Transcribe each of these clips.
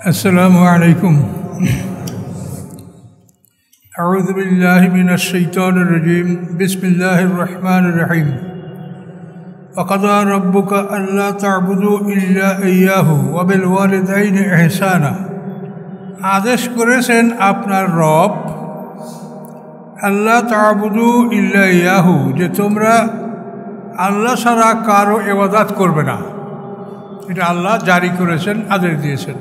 अस्सलामु अलैकुम। अऊज़ु बिल्लाहि मिनश शैतानिर रजीम। बिस्मिल्लाहिर रहमानिर रहीम। वक़ज़ा रब्बुका अल्ला ता'बुदू इल्ला इय्याहु व बिल वालिदैनि इहसाना। आदेश करेছেন আপনার রব আল্লাহ তা'বুদু ইল্লা ইয়্যাহু, যে তোমরা আল্লাহ ছাড়া কারো ইবাদত করবে না। এটা আল্লাহ জারি করেছেন, আদেশ দিয়েছেন।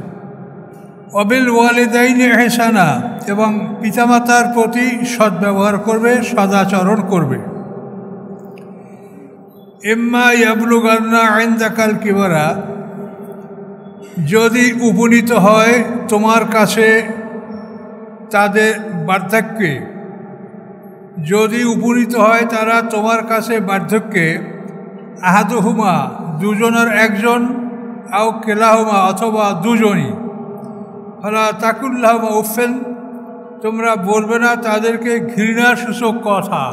ওয়াবিল ওয়ালিদাইনি ইহসানা, এবং পিতামাতার প্রতি সদ্ব্যবহার করবে, সদাচরণ করবে। ইম্মা ইয়াবলুগান্না ইনদাকাল কিবারা, যদি উপনীত হয় তোমার কাছে তাদের বার্ধক্যে, যদি উপনীত হয় তারা তোমার কাছে বার্ধক্যে, আহাদুহুমা, দুজনের একজন, আও কেলাহুমা, অথবা দুজনই, ফালা তাকুল্লাহুমা উফেন, তোমরা বলবে না তাদেরকে ঘৃণার সূচক কথা,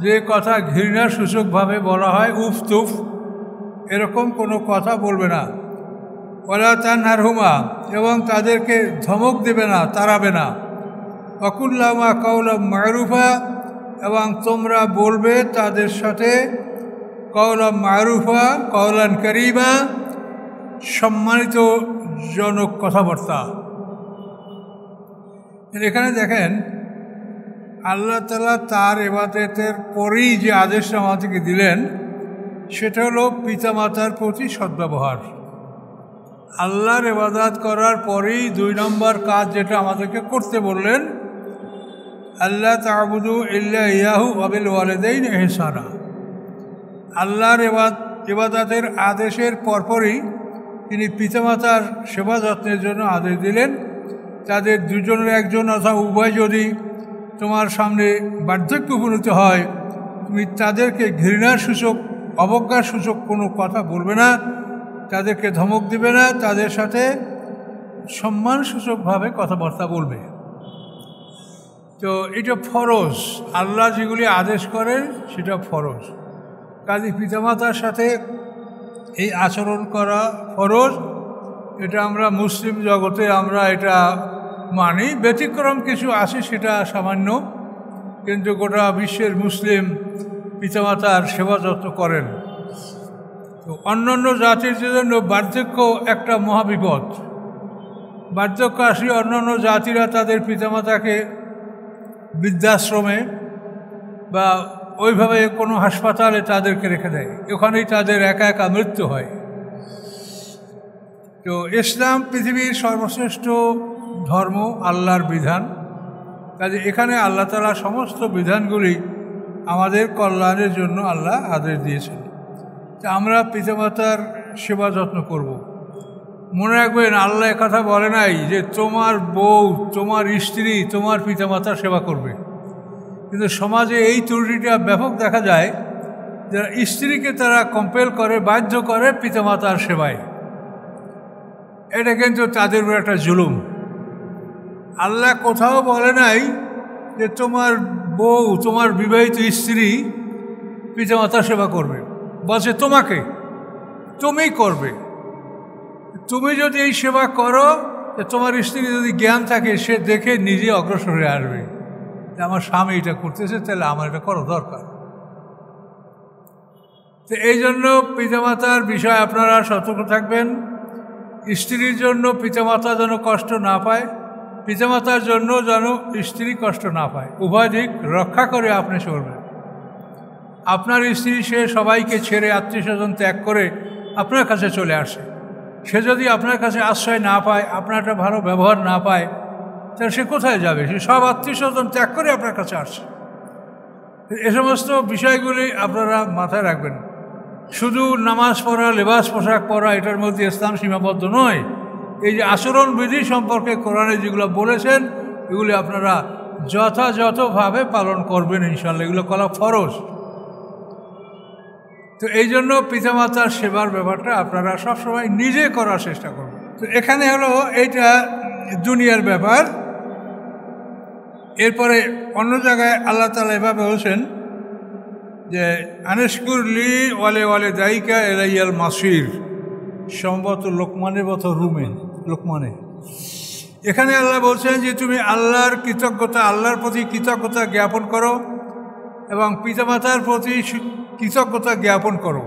যে কথা ঘৃণার সূচকভাবে বলা হয়, উফ তুফ, এরকম কোনো কথা বলবে না। ওয়ালা তানহারহুমা, এবং তাদেরকে ধমক দেবে না, তাড়াবে না। ওয়াকুল্লাহুমা কাওলাম মা'রুফা, এবং তোমরা বলবে তাদের সাথে কাওলাম মা'রুফা, কাওলান কারীমা, সম্মানিত জনক কথাবার্তা। এখানে দেখেন আল্লাহ তাআলা তার ইবাদতের পরেই যে আদেশটা আমাদেরকে দিলেন সেটা হলো পিতামাতার প্রতি সদ্ব্যবহার। আল্লাহর ইবাদত করার পরেই ২ নম্বর কাজ যেটা আমাদেরকে করতে বললেন, আল্লাহ তা'বুদু ইল্লা ইয়্যাহু ওয়া বিল ওয়ালিদাইনি ইহসানা। আল্লাহর ইবাদতের আদেশের পরপরই তিনি পিতামাতার সেবা যত্নের জন্য আদেশ দিলেন। তাদের দুজনের একজন অথবা উভয় যদি তোমার সামনে বার্ধক্য উপনীত হয়, তুমি তাদেরকে ঘৃণার সূচক, অবজ্ঞার সূচক কোনো কথা বলবে না, তাদেরকে ধমক দিবে না, তাদের সাথে সম্মানসূচকভাবে কথাবার্তা বলবে। তো এটা ফরজ, আল্লাহ যেগুলি আদেশ করেন সেটা ফরজ। কাজে পিতামাতার সাথে এই আচরণ করা ফরজ। এটা আমরা মুসলিম জগতে আমরা এটা মানি, ব্যতিক্রম কিছু আছে সেটা সামান্য, কিন্তু গোটা বিশ্বের মুসলিম পিতামাতার সেবা যত্ন করেন। তো অন্যান্য জাতির জন্য বার্ধক্য একটা মহাবিপদ। বার্ধক্য আসলে অন্যান্য জাতিরা তাদের পিতামাতাকে বৃদ্ধাশ্রমে বা ওইভাবে কোনো হাসপাতালে তাদেরকে রেখে দেয়, ওখানেই তাদের একা একা মৃত্যু হয়। তো ইসলাম পৃথিবীর সর্বশ্রেষ্ঠ ধর্ম, আল্লাহর বিধান। কাজে এখানে আল্লাহ তাআলা সমস্ত বিধানগুলি আমাদের কল্যাণের জন্য আল্লাহ আদেশ দিয়েছেন। তা আমরা পিতামাতার সেবা যত্ন করব। মনে রাখবেন আল্লাহ একথা বলে নাই যে তোমার বউ, তোমার স্ত্রী তোমার পিতামাতার সেবা করবে। কিন্তু সমাজে এই ত্রুটিটা ব্যাপক দেখা যায়, যারা স্ত্রীকে তারা কম্পেল করে, বাধ্য করে পিতামাতার সেবায়। এটা কিন্তু তাদের উপর একটা জুলুম। আল্লাহ কোথাও বলে নাই যে তোমার বউ, তোমার বিবাহিত স্ত্রী পিতামাতার সেবা করবে, বলছে তোমাকে, তুমি করবে। তুমি যদি এই সেবা করো, তোমার স্ত্রী যদি জ্ঞান থাকে, সে দেখে নিজে অগ্রসর হয়ে আসবে, আমার স্বামী এটা করতেছে, তাহলে আমার এটা করা দরকার। তো এই জন্য পিতামাতার বিষয়ে আপনারা সতর্ক থাকবেন। স্ত্রীর জন্য পিতামাতা যেন কষ্ট না পায়, পিতামাতার জন্য যেন স্ত্রী কষ্ট না পায়, উভয় দিক রক্ষা করে আপনি চলবেন। আপনার স্ত্রী সে সবাইকে ছেড়ে, আত্মীয় স্বজন ত্যাগ করে আপনার কাছে চলে আসে, সে যদি আপনার কাছে আশ্রয় না পায়, আপনার একটা ভালো ব্যবহার না পায়, তাহলে সে কোথায় যাবে? সে সব আত্মীয় স্বজন ত্যাগ করে আপনার কাছে আসছে। এ সমস্ত বিষয়গুলি আপনারা মাথায় রাখবেন। শুধু নামাজ পড়া, লেবাস পোশাক পরা, এটার মধ্যে ইসলাম সীমাবদ্ধ নয়। এই যে আচরণবিধি সম্পর্কে কোরআনে যেগুলো বলেছেন, এগুলি আপনারা যথাযথভাবে পালন করবেন ইনশাআল্লাহ, এগুলো করা ফরজ। তো এই জন্য পিতামাতার সেবার ব্যাপারটা আপনারা সবসময় নিজে করার চেষ্টা করবেন। তো এখানে হলো এইটা দুনিয়ার ব্যাপার। এরপরে অন্য জায়গায় আল্লাহ তাআলা এভাবে বলছেন যে আনিশকুর লি ওয়ালে ওয়ালিদাইকা ইলাইয়াল মাসির, সম্ভবত লোকমানের মতো রুমে লোকমানে। এখানে আল্লাহ বলছেন যে তুমি আল্লাহর প্রতি কৃতজ্ঞতা জ্ঞাপন করো এবং পিতামাতার প্রতি কৃতজ্ঞতা জ্ঞাপন করো।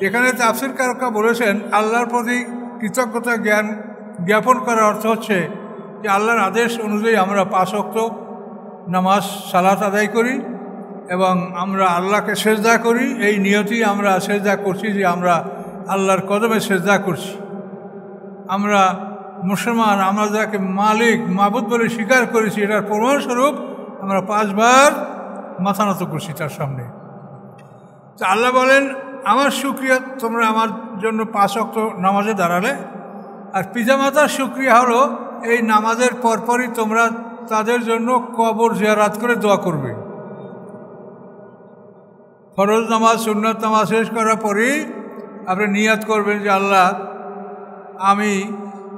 এখানে তাফসীরকাররা বলেছেন আল্লাহর প্রতি কৃতজ্ঞতা জ্ঞাপন করার অর্থ হচ্ছে যে আল্লাহর আদেশ অনুযায়ী আমরা 5 ওয়াক্ত নামাজ সালাত আদায় করি এবং আমরা আল্লাহকে সেজদা করি। এই নিয়তেই আমরা সেজদা করছি যে আমরা আল্লাহর কদমে সেজদা করছি। আমরা মুসলমান, আমরা যাকে মাবুদ বলে স্বীকার করেছি, এটার প্রমাণস্বরূপ আমরা 5 বার মাথা নত করছি তার সামনে। তো আল্লাহ বলেন আমার শুকরিয়া তোমরা আমার জন্য 5 ওয়াক্ত নামাজে দাঁড়ালে, আর পিতামাতার শুকরিয়া হলো এই নামাজের পরপরই তোমরা তাদের জন্য কবর জিয়ারত করে দোয়া করবে। ফরজ নামাজ সুন্নাত নামাজ শেষ করার পরেই আপনি নিয়াত করবেন যে আল্লাহ আমি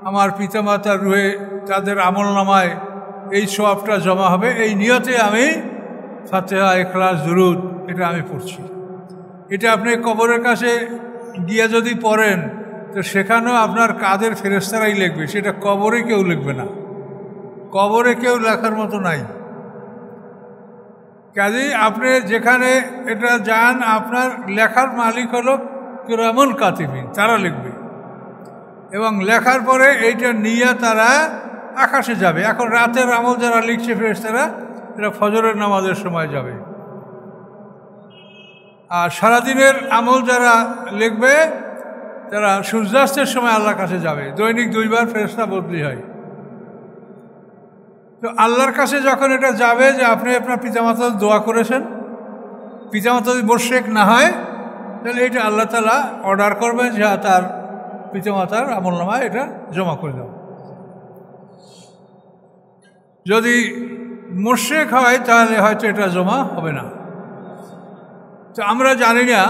আমার পিতামাতার রুহে তাদের আমল নামায় এই সওয়াবটা জমা হবে, এই নিয়তে আমি ফাতিহা, ইখলাস, দুরুদ এটা আমি পড়ছি। এটা আপনি কবরের কাছে গিয়ে যদি পড়েন তো সেখানেও আপনার কাদের ফেরেশতারাই লিখবে, সেটা কবরে কেউ লিখবে না, কবরে কেউ লেখার মতো নাই। কাজেই আপনি যেখানে এটা যান আপনার লেখার মালিক হলো কিরামান কাতিবিন, তারা লিখবে এবং লেখার পরে এইটা নিয়ে তারা আকাশে যাবে। এখন রাতের আমল যারা লিখছে ফেরেশতারা, এরা ফজরের নামাজের সময় যাবে, আর সারাদিনের আমল যারা লিখবে তারা সূর্যাস্তের সময় আল্লাহর কাছে যাবে। দৈনিক 2 বার ফেরেশতা বদলি হয়। তো আল্লাহর কাছে যখন এটা যাবে যে আপনি আপনার পিতামাতার দোয়া করেছেন, পিতামাতা যদি মুশরিক না হয় তাহলে এটা আল্লাহ তাআলা অর্ডার করবেন যে তার পিতামাতার আমলনামায় এটা জমা করে দাও। যদি মুশরিক হয় তাহলে হয়তো এটা জমা হবে না। তো আমরা জানি না,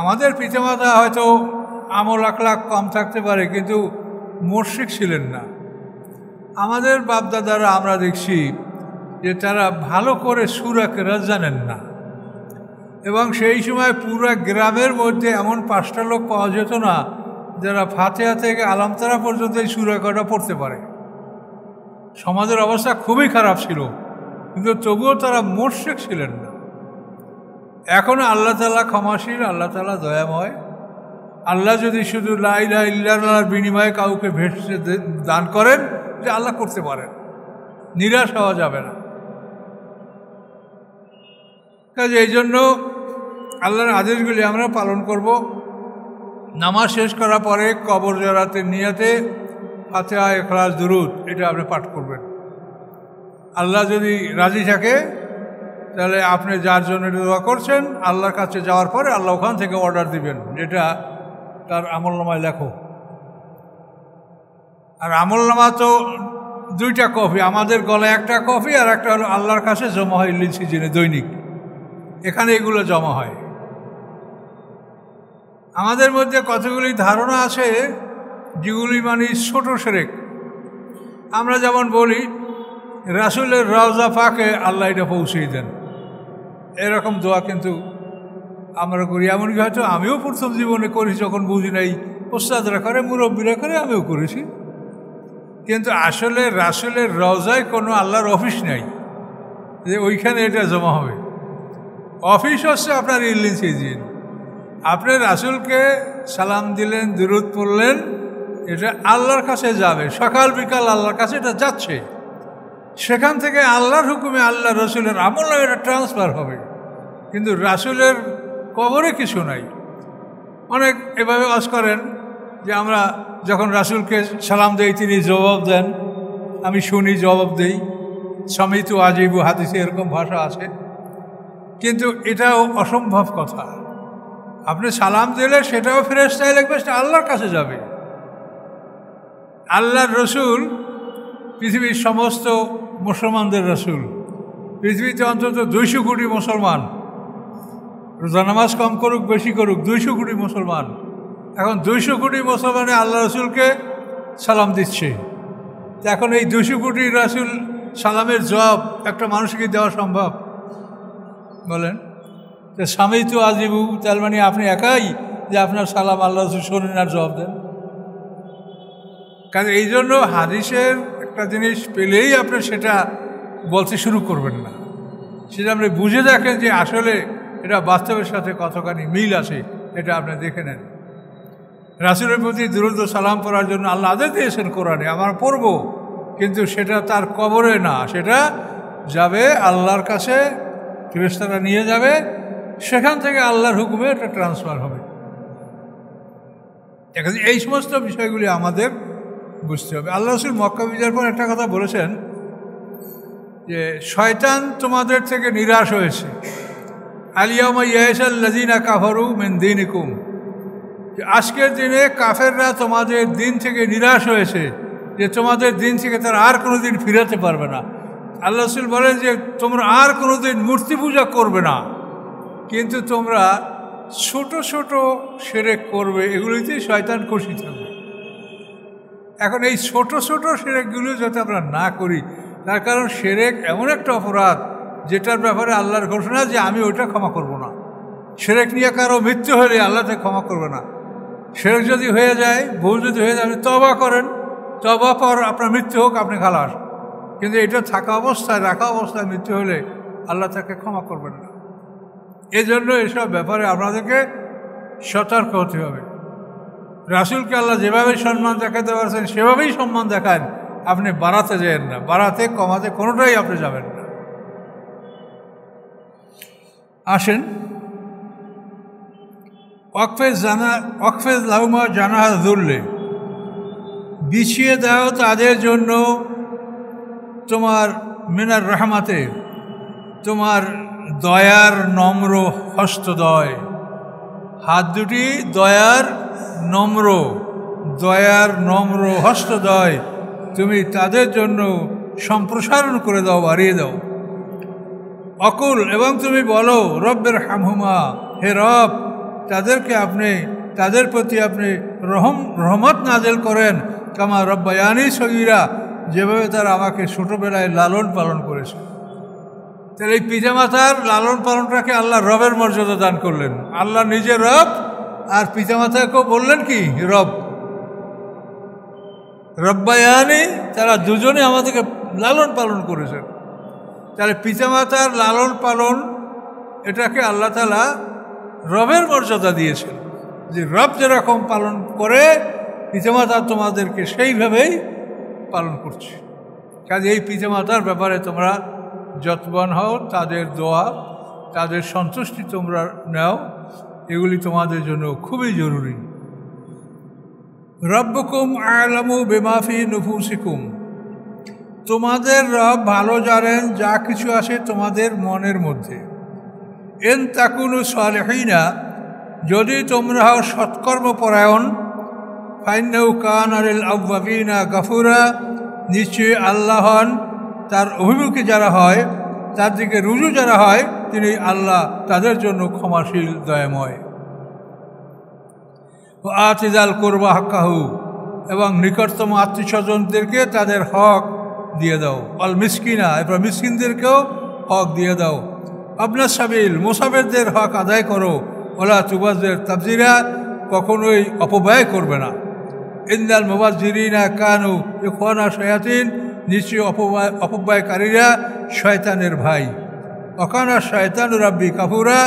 আমাদের পিতামাতা হয়তো আমল আখলাক কম থাকতে পারে কিন্তু মুশরিক ছিলেন না। আমাদের বাপদাদারা আমরা দেখছি যে তারা ভালো করে সূরা কেরাত জানেন না, এবং সেই সময় পুরো গ্রামের মধ্যে এমন 5টা লোক পাওয়া যেত না যারা ফাতিহা থেকে আলামতারা পর্যন্ত এই সূরা কটা পড়তে পারে। সমাজের অবস্থা খুবই খারাপ ছিল, কিন্তু তবুও তারা মুশরিক ছিলেন না। এখন আল্লাহ তাআলা ক্ষমাশীল, আল্লাহ তাআলা দয়াময়। আল্লাহ যদি শুধু লা ইলাহা ইল্লাল্লাহর বিনিময়ে কাউকে ভেসে দান করেন, যে আল্লাহ করতে পারেন, নিরাশ হওয়া যাবে না। কাজে এই জন্য আল্লাহর আদেশগুলি আমরা পালন করব। নামাজ শেষ করার পরে কবর জিয়ারতের নিয়তে ফাতিহা, ইখলাস, দুরুদ এটা আপনি পাঠ করবেন। আল্লাহ যদি রাজি থাকে তাহলে আপনি যার জন্য দোয়া করছেন আল্লাহর কাছে যাওয়ার পরে আল্লাহ ওখান থেকে অর্ডার দিবেন যেটা তার আমলনামায় লেখো। আর আমলনামা তো 2টা কপি, আমাদের গলায় একটা কপি আর একটা হলো আল্লাহর কাছে জমা হয় লিখছি যিনি দৈনিক, এখানে এগুলো জমা হয়। আমাদের মধ্যে কতগুলি ধারণা আছে যেগুলি মানে ছোট শিরক। আমরা যেমন বলি রাসূলের রওজা পাকে আল্লাহ এটা পৌঁছে দেন, এরকম দোয়া কিন্তু আমরা করি। এমনকি হয়তো আমিও প্রথম জীবনে করি, যখন বুঝি নাই, ওস্তাদরা করে, মুরব্বীরা করে, আমিও করেছি। কিন্তু আসলে রাসূলের রওজায় কোনো আল্লাহর অফিস নাই যে ওইখানে এটা জমা হবে। অফিস হচ্ছে আপনার ইল্লিন সিজিন। আপনি রাসূলকে সালাম দিলেন, দুরূদ পড়লেন, এটা আল্লাহর কাছে যাবে, সকাল বিকাল আল্লাহর কাছে এটা যাচ্ছে। সেখান থেকে আল্লাহর হুকুমে আল্লাহ রসুলের আমল এটা ট্রান্সফার হবে, কিন্তু রাসূলের কবরে কিছু নাই। অনেক এভাবে ওয়াজ করেন যে আমরা যখন রাসূলকে সালাম দেই তিনি জবাব দেন, আমি শুনি, জবাব দেই, সামিতু আজিবু, হাদিসে এরকম ভাষা আছে। কিন্তু এটাও অসম্ভব কথা। আপনি সালাম দিলে সেটাও ফেরেশতায় লিখবে, সেটা আল্লাহর কাছে যাবে। আল্লাহর রসুল পৃথিবীর সমস্ত মুসলমানদের রসুল। পৃথিবীতে অন্তত 200 কোটি মুসলমান, রোজা নামাজ কম করুক বেশি করুক 200 কোটি মুসলমান। এখন 200 কোটি মুসলমানে আল্লাহ রসুলকে সালাম দিচ্ছে। এখন এই 200 কোটি রসুল সালামের জবাব একটা মানুষকে দেওয়া সম্ভব? বলেন যে স্বামী তো আজিবু, তার মানে আপনি একাই যে আপনার সালাম আল্লাহ রসুল শোনেন আর জবাব দেন? কারণ এই জন্য হাদিসের একটা জিনিস পেলেই আপনি সেটা বলতে শুরু করবেন না, সেটা আপনি বুঝে দেখেন যে আসলে এটা বাস্তবের সাথে কতখানি মিল আছে, এটা আপনি দেখে নেন। রাসূলের প্রতি দুরূদ ও সালাম পড়ার জন্য আল্লাহ আদেশ দিয়েছেন কোরআনে, আমরা পড়ব, কিন্তু সেটা তার কবরে না, সেটা যাবে আল্লাহর কাছে, ফেরেশতারা নিয়ে যাবে, সেখান থেকে আল্লাহর হুকুমে এটা ট্রান্সফার হবে। এই সমস্ত বিষয়গুলি আমাদের বুঝতে হবে। আল্লাহ রাসূল মক্কা বিজয়ের পর একটা কথা বলেছেন যে শয়তান তোমাদের থেকে নিরাশ হয়েছে, আলিয়াউমা ইয়াইসাল্লাযীনা কাফারু মিন দীনিকুম, আজকের দিনে কাফেররা তোমাদের দিন থেকে নিরাশ হয়েছে, যে তোমাদের দিন থেকে তারা আর কোনো দিন ফিরাতে পারবে না। আল্লাহ রাসূল বলেন যে তোমরা আর কোনো দিন মূর্তি পূজা করবে না, কিন্তু তোমরা ছোট ছোট শিরক করবে, এগুলিতেই শয়তান খুশি থাকবে। এখন এই ছোট ছোট শিরকগুলো যাতে আমরা না করি, তার কারণ শিরক এমন একটা অপরাধ যেটার ব্যাপারে আল্লাহর ঘোষণা যে আমি ওইটা ক্ষমা করব না। শিরক নিয়ে কারো মৃত্যু হলে আল্লাহ তাকে ক্ষমা করবে না। শিরক যদি হয়ে যায়, ভুল যদি হয়ে যায়, আপনি তওবা করেন, তওবা পর আপনার মৃত্যু হোক, আপনি খালাস। কিন্তু এটা থাকা অবস্থায়, রাখা অবস্থায় মৃত্যু হলে আল্লাহ তাকে ক্ষমা করবেন না। এই জন্য এসব ব্যাপারে আপনাদেরকে সতর্ক হতে হবে। রাসূলকে আল্লাহ যেভাবে সম্মান দেখাতে পারছেন সেভাবেই সম্মান দেখান, আপনি বাড়াতে যাবেন না, বাড়াতে কমাতে কোনোটাই আপনি যাবেন না। আসেন, ওয়াকফেজ লাহুমা জানাহা যুল্লি, বিছিয়ে দাও তাদের জন্য তোমার মিনার রহমাতে, তোমার দয়ার নম্র হস্তদয়, হাত দুটি দয়ার নম্র হস্তদয় তুমি তাদের জন্য সম্প্রসারণ করে দাও, বাড়িয়ে দাও। অকুল, এবং তুমি বলো রব্বের হামহুমা, হে রব তাদের প্রতি আপনি রহমত নাজেল করেন, কামা রব্বায়ানি সগীরা, যেভাবে তারা আমাকে ছোটোবেলায় লালন পালন করেছে। তাহলে এই পিতামাতার লালন পালনটাকে আল্লাহ রবের মর্যাদা দান করলেন। আল্লাহ নিজে রব, আর পিতামাতাকেও বললেন কি রব, রব্বায়ানি, তারা দুজনে আমাদেরকে লালন পালন করেছেন। তাহলে পিতামাতার লালন পালন এটাকে আল্লাহ তাআলা রবের মর্যাদা দিয়েছেন, যে রব যেরকম পালন করে পিতামাতা তোমাদেরকে সেইভাবেই পালন করছে। কাজে এই পিতামাতার ব্যাপারে তোমরা যত্নবান হও, তাদের দোয়া, তাদের সন্তুষ্টি তোমরা নাও, এগুলি তোমাদের জন্য খুবই জরুরি। রব্বুকুম আ'লামু বিমা ফি নুফুসিকুম, তোমাদের রব ভালো জানেন যা কিছু আছে তোমাদের মনের মধ্যে। ইন তাকুনু সালিহিনা, যদি তোমরা হও সৎকর্মপরায়ণ, ফাইন্নাহু কানা লিল আওয়াবিনা গাফুরা, নিশ্চয়ই আল্লাহ হন তার অভিমুখী যারা হয়, তার দিকে রুজু যারা হয়, তিনি আল্লাহ তাদের জন্য ক্ষমাশীল, দয়াময়। ও আতিজাল কুরবা হাক্কাহু, এবং নিকটতম আত্মীয়স্বজনদেরকে তাদের হক দিয়ে দাও। অল মিসকিনা, এরপর মিসকিনদেরকেও হক দিয়ে দাও। আপনার সাবিল, মুসাফিরদের হক আদায় করো। ওলা তুবাজদের তাবজিরা, কখনোই অপব্যয় করবে না। ইন্দাল মুবাজ্জিরিনা কানু ইখওয়ানা শায়াতিন, নিশ্চয়ই অপব্যয়কারীরা শয়তানের ভাই। অকানা শয়তান রাব্বি কাফুরা,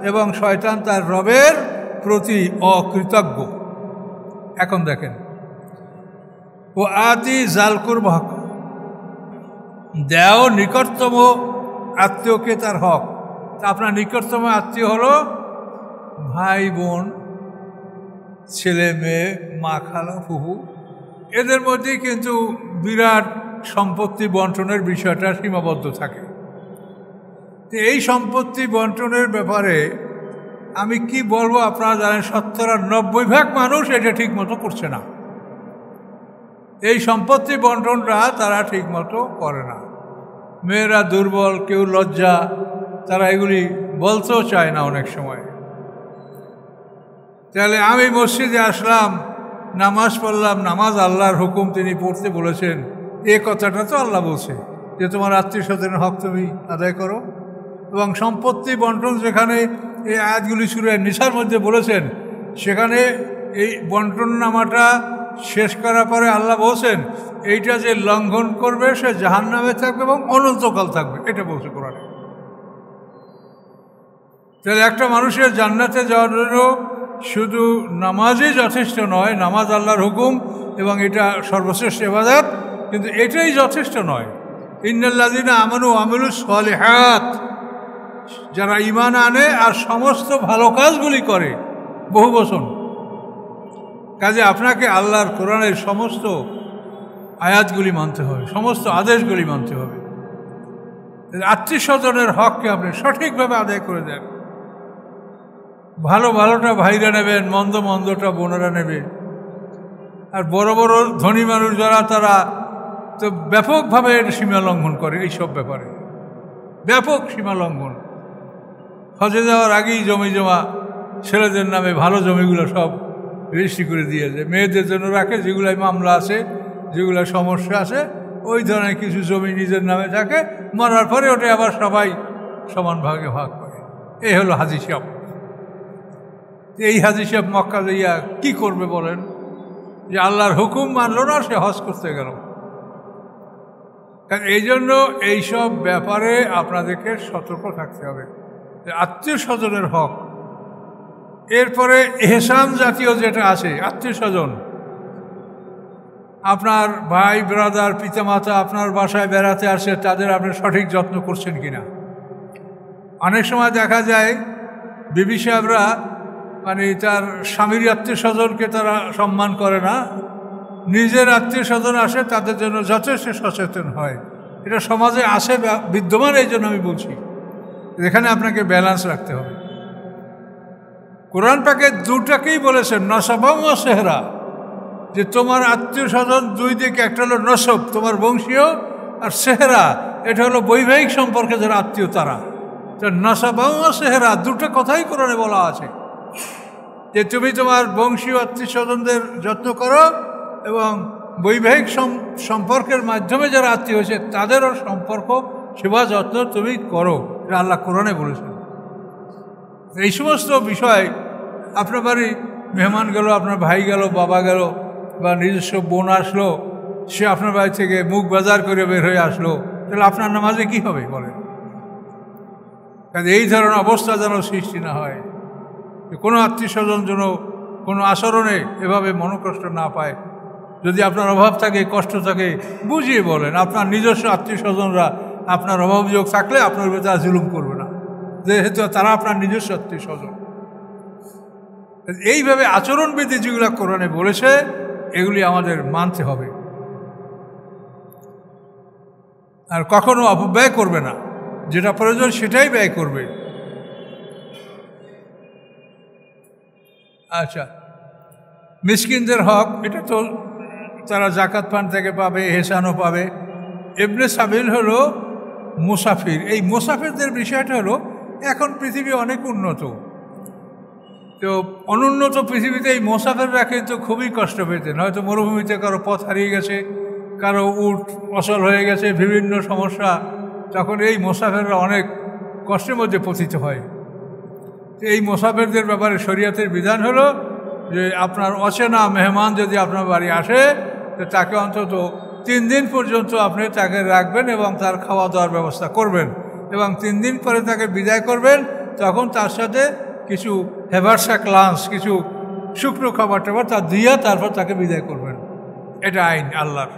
এবং শয়তান তার রবের প্রতি অকৃতজ্ঞ। এখন দেখেন, ও আতি জালকুর হক, দেও নিকটতম আত্মীয়কে তার হক। আপনার নিকটতম আত্মীয় হলো ভাই বোন, ছেলে মেয়ে, মা খালা ফুফু, এদের মধ্যেই কিন্তু বিরাট সম্পত্তি বন্টনের বিষয়টা সীমাবদ্ধ থাকে। তো এই সম্পত্তি বন্টনের ব্যাপারে আমি কি বলবো, আপনারা জানেন 90% মানুষ এটা ঠিক মতো করছে না। এই সম্পত্তি বন্টনটা তারা ঠিক মতো করে না। মেয়েরা দুর্বল, কেউ লজ্জা, তারা এগুলি বলতেও চায় না অনেক সময়। তাহলে আমি মসজিদে আসলাম, নামাজ পড়লাম, নামাজ আল্লাহর হুকুম, তিনি পড়তে বলেছেন, এই কথাটা তো আল্লাহ বলছে যে তোমার আত্মীয় স্বজনের হক তুমি আদায় করো। এবং সম্পত্তি বন্টন যেখানে এই আয়াতগুলি সূরা নিসার মধ্যে বলেছেন, সেখানে এই বন্টন নামাটা শেষ করার পরে আল্লাহ বলছেন এইটা যে লঙ্ঘন করবে সে জাহান্নামে থাকবে এবং অনন্তকাল থাকবে, এটা বলছে কোরআনে। তাহলে একটা মানুষের জান্নাতে যাওয়ার জন্য শুধু নামাজই যথেষ্ট নয়, নামাজ আল্লাহর হুকুম এবং এটা সর্বশ্রেষ্ঠ ইবাদত, কিন্তু এটাই যথেষ্ট নয়। ইন্নাল্লাযীনা আমানু ওয়া আমিলুস সালিহাত, যারা ঈমান আনে আর সমস্ত ভালো কাজগুলি করে, বহু বচন। কাজে আপনাকে আল্লাহর কোরআনের সমস্ত আয়াতগুলি মানতে হবে, সমস্ত আদেশগুলি মানতে হবে। আত্মীয় স্বজনের হককে আপনি সঠিকভাবে আদায় করে দেন। ভালো ভালোটা ভাইরা নেবেন, মন্দ মন্দটা বোনেরা নেবে। আর বড় বড় ধনী মানুষ যারা, তারা তো ব্যাপকভাবে সীমা লঙ্ঘন করে এইসব ব্যাপারে, ব্যাপক সীমা লঙ্ঘন। হজে যাওয়ার আগেই জমি জমা ছেলেদের নামে, ভালো জমিগুলো সব রেজিস্ট্রি করে দিয়ে যায়, মেয়েদের জন্য রাখে, যেগুলাই মামলা আছে, যেগুলো সমস্যা আছে, ওই ধরনের কিছু জমি নিজের নামে থাকে। মরার পরে ওটা আবার সবাই সমান ভাগে ভাগ করে। এই হলো হাজি সাহেব। এই হাজি সাহেব মক্কা যাইয়া কি করবে বলেন? যে আল্লাহর হুকুম মানল না, সে হজ করতে গেল। কারণ এই জন্য এইসব ব্যাপারে আপনাদেরকে সতর্ক থাকতে হবে। আত্মীয় স্বজনের হক, এরপরে এহসান জাতীয় যেটা আছে, আত্মীয় স্বজন, আপনার ভাই ব্রাদার পিতামাতা আপনার বাসায় বেড়াতে আসে, তাদের আপনি সঠিক যত্ন করছেন কিনা। অনেক সময় দেখা যায় বিবি সাহেবরা মানে তার স্বামীর আত্মীয় স্বজনকে তারা সম্মান করে না, নিজের আত্মীয় স্বজন আসে তাদের জন্য যথেষ্ট সচেতন হয়। এটা সমাজে আসে, বিদ্যমান। এই জন্য আমি বলছি এখানে আপনাকে ব্যালেন্স রাখতে হবে। কোরআন পাকে দুটাকেই বলেছেন নসব ও সেহরা, যে তোমার আত্মীয় স্বজন দুই দিকে, একটা হলো নসব তোমার বংশীয়, আর সেহরা এটা হলো বৈবাহিক সম্পর্কে যারা আত্মীয় তারা। নসব ও সেহরা দুটো কথাই কোরআনে বলা আছে, যে তুমি তোমার বংশীয় আত্মীয় স্বজনদের যত্ন করো এবং বৈবাহিক সম্পর্কের মাধ্যমে যারা আত্মীয় হয়েছে তাদেরও সম্পর্ক সেবা যত্ন তুমি করো। এটা আল্লাহ কোরআনে বলেছেন। এই সমস্ত বিষয়, আপনার বাড়ি মেহমান গেল, আপনার ভাই গেল, বাবা গেল, বা নিজস্ব বোন আসলো, সে আপনার বাড়ি থেকে মুখ বাজার করে বের হয়ে আসলো, তাহলে আপনার নামাজে কি হবে বলেন? কাজে এই ধরনের অবস্থা যেন সৃষ্টি না হয়, কোনো আত্মীয় স্বজন যেন কোনো আচরণে এভাবে মনোকষ্ট না পায়। যদি আপনার অভাব থাকে, কষ্ট থাকে, বুঝিয়ে বলেন। আপনার নিজস্ব আত্মীয় স্বজনরা আপনার অভাবযোগ থাকলে আপনার উপরে তারা জুলুম করবে না, যেহেতু তারা আপনার নিজস্ব আত্মীয় স্বজন। এইভাবে আচরণবিধি যেগুলো কোরআনে বলেছে এগুলি আমাদের মানতে হবে। আর কখনো অপব্যয় করবে না, যেটা প্রয়োজন সেটাই ব্যয় করবে। আচ্ছা, মিসকিনদের হক, এটা তো তারা জাকাত ফান্ড থেকে পাবে, এহসানও পাবে। ইবনে সাবিল হলো মুসাফির। এই মুসাফিরদের বিষয়টা হলো, এখন পৃথিবী অনেক উন্নত, তো অনুন্নত পৃথিবীতে এই মুসাফিররা কিন্তু খুবই কষ্ট পেতেন। হয়তো মরুভূমিতে কারো পথ হারিয়ে গেছে, কারো উট অচল হয়ে গেছে, বিভিন্ন সমস্যা, তখন এই মুসাফিররা অনেক কষ্টের মধ্যে পতিত হয়। এই মুসাফিরদের ব্যাপারে শরীয়তের বিধান হলো যে আপনার অচেনা মেহমান যদি আপনার বাড়ি আসে, তো তাকে অন্তত 3 দিন পর্যন্ত আপনি তাকে রাখবেন এবং তার খাওয়া দাওয়ার ব্যবস্থা করবেন, এবং 3 দিন পরে তাকে বিদায় করবেন। তখন তার সাথে কিছু হেভারসাক লাঞ্চ, কিছু শুকনো খাবার টাবার তা দিয়া তারপর তাকে বিদায় করবেন। এটা আইন আল্লাহর।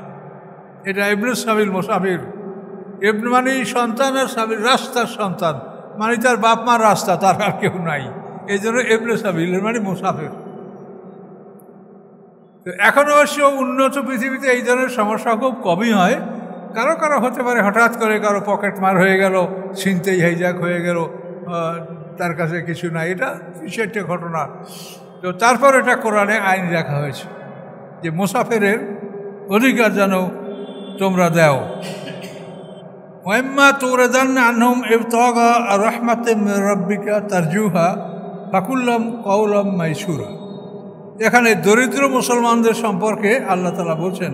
এটা ইবনে সাবিল মুসাফির। ইবনে মানে সন্তান, আর সাবিল রাস্তার সন্তান, মানে তার বাপ মার রাস্তা, তার আর কেউ নাই, এই জন্য ইবনে সাবিল মানে মুসাফির। তো এখন অবশ্য উন্নত পৃথিবীতে এই ধরনের সমস্যা খুব কমই হয়। কারো কারো হতে পারে হঠাৎ করে কারো পকেট মার হয়ে গেল, ছিনতাই হাইজ্যাক হয়ে গেল, তার কাছে কিছু নাই, এটা একটা ঘটনা। তো তারপর এটা কোরআনে আইন রাখা হয়েছে যে মুসাফিরের অধিকার যেন তোমরা দাও। ওয়াইম্মা তুরাদান্না আনহুম ইবতাগা রাহমাতিম মির রাব্বিকা তারজুহা ফাকুল্লাম কওলাম মাইসুরা। এখানে দরিদ্র মুসলমানদের সম্পর্কে আল্লাহ তাআলা বলছেন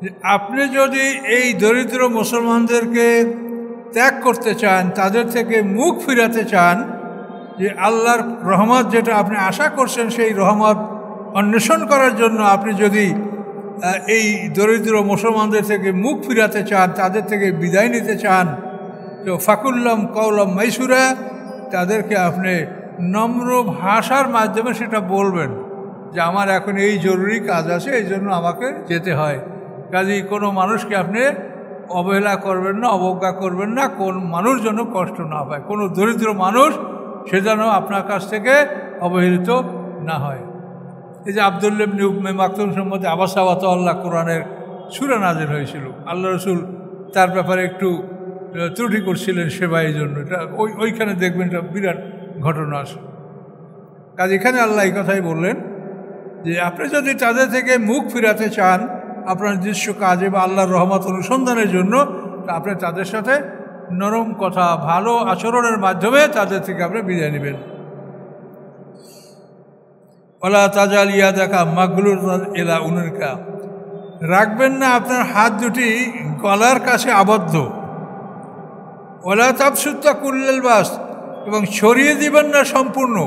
যে আপনি যদি এই দরিদ্র মুসলমানদেরকে ত্যাগ করতে চান, তাদের থেকে মুখ ফিরাতে চান, যে আল্লাহর রহমত যেটা আপনি আশা করছেন সেই রহমত অন্বেষণ করার জন্য আপনি যদি এই দরিদ্র মুসলমানদের থেকে মুখ ফিরাতে চান, তাদের থেকে বিদায় নিতে চান, তো ফাকুল্লাম কৌলম মাইসুরা, তাদেরকে আপনি নম্র ভাষার মাধ্যমে সেটা বলবেন যে আমার এখন এই জরুরি কাজ আছে, এই জন্য আমাকে যেতে হয়। কাজেই কোনো মানুষকে আপনি অবহেলা করবেন না, অবজ্ঞা করবেন না, কোন মানুষ যেন কষ্ট না পায়, কোনো দরিদ্র মানুষ সে যেন আপনার কাছ থেকে অবহেলিত না হয়। এই যে আব্দুল্লাহ ইবনে উম্মে মাকতুম সম্বন্ধে আবাসা ওয়া তাওয়াল্লা কোরআনের সূরা নাযিল হয়েছিল, আল্লাহ রসুল তার ব্যাপারে একটু ত্রুটি করছিলেন সেবা, এই জন্য এটা ওইখানে দেখবেন এটা বিরাট ঘটনা আছে। কাজ এখানে আল্লাহ এই কথাই বললেন যে আপনি যদি তাদের থেকে মুখ ফিরাতে চান আপনার নিজস্ব কাজে বা আল্লাহর রহমত অনুসন্ধানের জন্য, আপনি তাদের সাথে নরম কথা, ভালো আচরণের মাধ্যমে তাদের থেকে আপনি বিদায় নেবেন। ওলা তাজাল ইয়াদাকা মাগলুলাতান ইলা উনুকা, রাখবেন না আপনার হাত দুটি গলার কাছে আবদ্ধ। ওলা তাবসুত্তা কুল্লাল বাস, এবং ছড়িয়ে দিবেন না সম্পূর্ণ।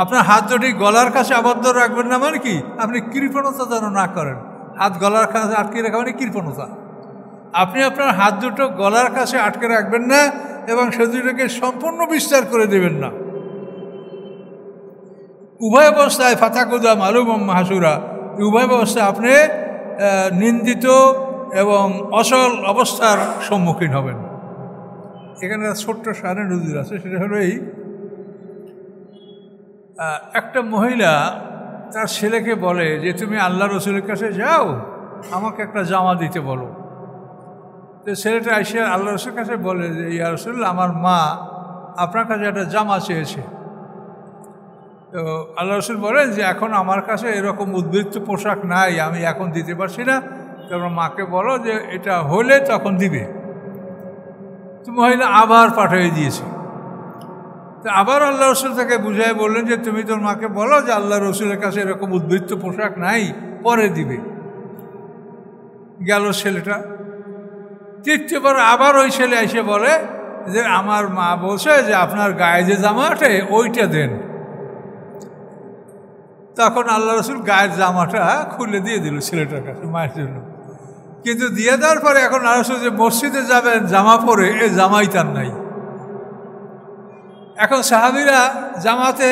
আপনার হাত দুটি গলার কাছে আবদ্ধ রাখবেন না মানে কি, আপনি কৃপণতা যেন না করেন। হাত গলার কাছে আটকে রাখা মানে কৃপণতা। আপনি আপনার হাত দুটো গলার কাছে আটকে রাখবেন না এবং সে দুটোকে সম্পূর্ণ বিস্তার করে দেবেন না। উভয় অবস্থায় ফাতাকুদা মালুম মাহাসুরা, উভয় অবস্থায় আপনি নিন্দিত এবং অচল অবস্থার সম্মুখীন হবেন। এখানে ছোট্ট শানে নজির আছে, সেটা হলো এই, একটা মহিলা তার ছেলেকে বলে যে তুমি আল্লাহ রসুলের কাছে যাও, আমাকে একটা জামা দিতে বলো। তো ছেলেটা এসে আল্লাহ রসুলের কাছে বলে যে ইয়া রাসূলুল্লাহ, আমার মা আপনার কাছে একটা জামা চেয়েছে। তো আল্লাহ রসুল বলেন যে এখন আমার কাছে এরকম উদ্বৃত্ত পোশাক নাই, আমি এখন দিতে পারছি না, তোমরা মাকে বলো যে এটা হলে তখন দিবে। তো মহিলা আবার পাঠিয়ে দিয়েছে। তো আবার আল্লাহ রসুল তাকে বুঝাই বললেন যে তুমি তোর মাকে বলো যে আল্লাহ রসুলের কাছে এরকম উদ্বৃত্ত পোশাক নাই, পরে দিবে। গেল ছেলেটা। তৃতীয়বার আবার ওই ছেলে এসে বলে যে আমার মা বলছে যে আপনার গায়ে যে জামাটা ওইটা দেন। তখন আল্লাহ রসুল গায়ের জামাটা খুলে দিয়ে দিল ছেলেটার কাছে মায়ের জন্য। কিন্তু দিয়ে দেওয়ার পরে এখন আল্লাহ রসুল যে মসজিদে যাবেন জামা পরে, এ জামাই তার নাই। এখন সাহাবীরা জামাতে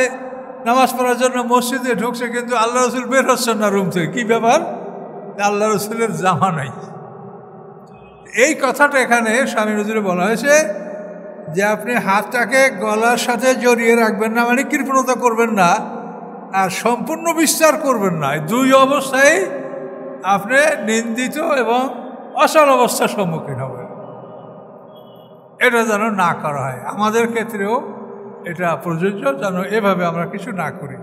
নামাজ পড়ার জন্য মসজিদে ঢুকছে, কিন্তু আল্লাহ রসুল বের হচ্ছেন না রুম থেকে। কী ব্যাপার? আল্লাহ রসুলের জামা নাই। এই কথাটা এখানে স্বামী নজরুলে বলা হয়েছে যে আপনি হাতটাকে গলার সাথে জড়িয়ে রাখবেন না, মানে কৃপণতা করবেন না, আর সম্পূর্ণ বিস্তার করবেন না। দুই অবস্থায় আপনি নিন্দিত এবং অচল অবস্থার সম্মুখীন হবেন। এটা যেন না করা হয়। আমাদের ক্ষেত্রেও এটা প্রযোজ্য, যেন এভাবে আমরা কিছু না করি।